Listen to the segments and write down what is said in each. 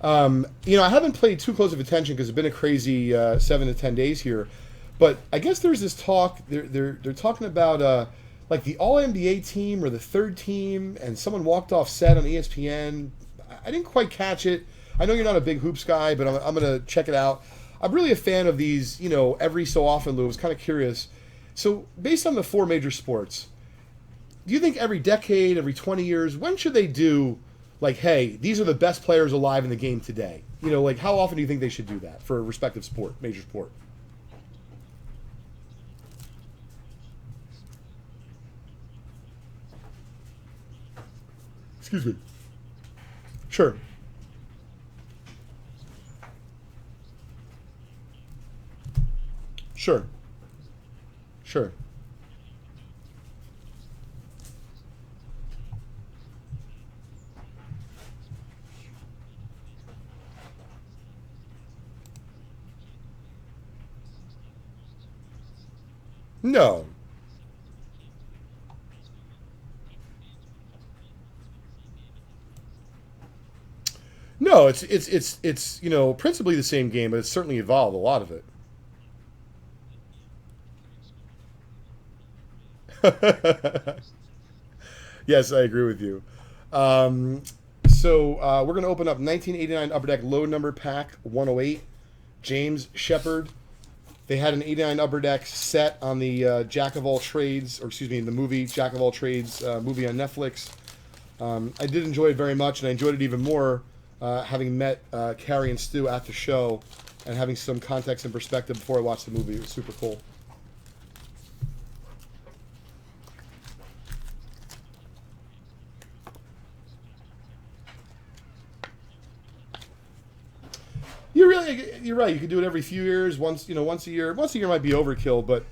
I haven't paid too close of attention because it's been a crazy 7 to 10 days here. But I guess there's this talk. They're talking about like the All NBA team or the third team, and someone walked off set on ESPN. I didn't quite catch it. I know you're not a big hoops guy, but I'm gonna check it out. I'm really a fan of these. Every so often, Lou. I was kind of curious. So, based on the four major sports, do you think every decade, every 20 years, when should they do, like, hey, these are the best players alive in the game today? Like, how often do you think they should do that for a respective sport, major sport? Excuse me. Sure. Sure. Sure. No. No, it's principally the same game, but it's certainly evolved a lot of it. Yes, I agree with you. Um, so we're going to open up 1989 Upper Deck low number pack 108. James Shepard. They had an 89 Upper Deck set on the Jack of All Trades, or excuse me, the movie Jack of All Trades movie on Netflix. I did enjoy it very much, and I enjoyed it even more having met Carrie and Stu at the show and having some context and perspective before I watched the movie. It was super cool. You're right. You could do it every few years, once a year. Once a year might be overkill, but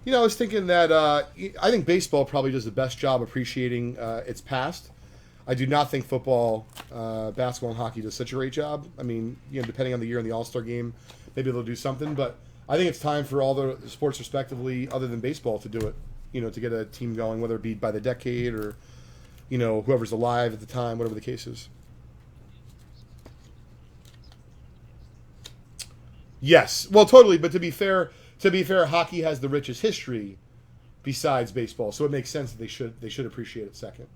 I was thinking that I think baseball probably does the best job appreciating its past. I do not think football, basketball, and hockey does such a great job. I mean, depending on the year in the All Star game, maybe they'll do something, but I think it's time for all the sports, respectively, other than baseball, to do it. To get a team going, whether it be by the decade or whoever's alive at the time, whatever the case is. Yes, well, totally. But to be fair, hockey has the richest history besides baseball, so it makes sense that they should appreciate it second.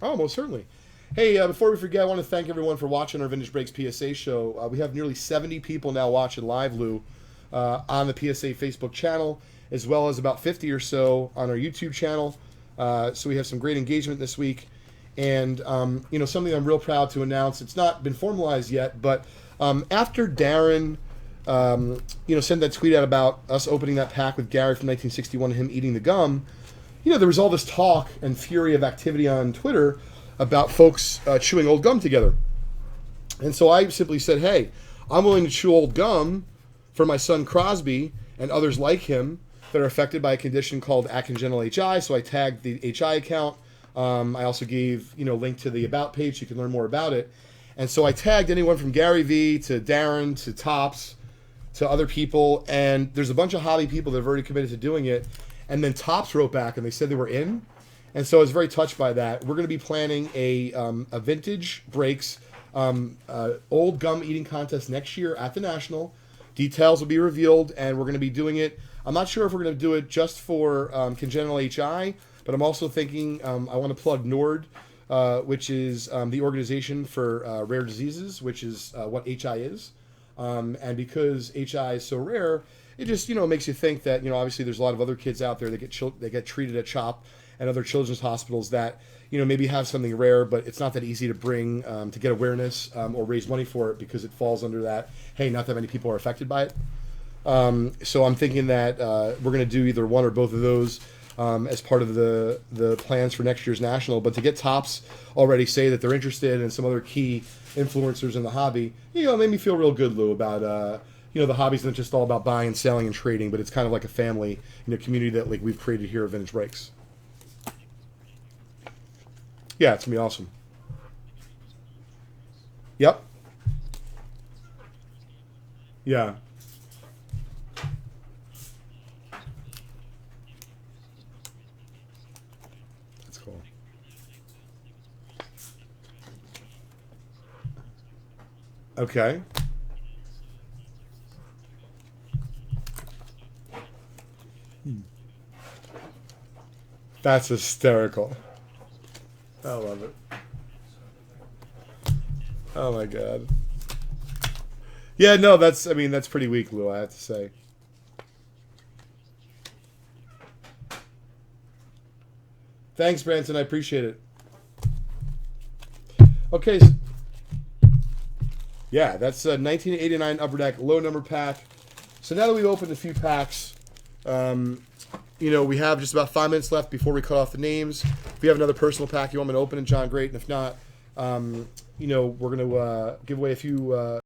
Oh, most certainly. Hey, before we forget, I want to thank everyone for watching our Vintage Breaks PSA show. We have nearly 70 people now watching live, Lou, on the PSA Facebook channel, as well as about 50 or so on our YouTube channel. So we have some great engagement this week. And, something I'm real proud to announce. It's not been formalized yet, but after Darren, sent that tweet out about us opening that pack with Gary from 1961 and him eating the gum, there was all this talk and fury of activity on Twitter about folks chewing old gum together. And so I simply said, hey, I'm willing to chew old gum for my son Crosby and others like him that are affected by a condition called acongenital HI. So I tagged the HI account. I also gave, link to the About page so you can learn more about it. And so I tagged anyone from Gary V to Darren to Tops to other people. And there's a bunch of hobby people that have already committed to doing it. And then Tops wrote back and they said they were in. And so I was very touched by that. We're going to be planning a vintage breaks old gum eating contest next year at the National. Details will be revealed, and we're going to be doing it. I'm not sure if we're going to do it just for congenital HI, but I'm also thinking I want to plug NORD, which is the organization for rare diseases, which is what HI is. And because HI is so rare, it just makes you think that obviously there's a lot of other kids out there that get treated at CHOP and other children's hospitals that maybe have something rare, but it's not that easy to bring to get awareness or raise money for it because it falls under that. Hey, not that many people are affected by it. So I'm thinking that we're going to do either one or both of those as part of the plans for next year's national. But to get Tops already say that they're interested and some other key influencers in the hobby, it made me feel real good, Lou, about the hobby's not just all about buying and selling and trading, but it's kind of like a family, community that like we've created here at Vintage Breaks. Yeah, it's gonna be awesome. Yep. Yeah. Okay. That's hysterical. I love it. Oh my god. Yeah, no, that's pretty weak, Lou, I have to say. Thanks, Branson, I appreciate it. Okay. Yeah, that's a 1989 Upper Deck low number pack. So now that we've opened a few packs, we have just about 5 minutes left before we cut off the names. If you have another personal pack you want me to open, and John, great. And if not, we're going to give away a few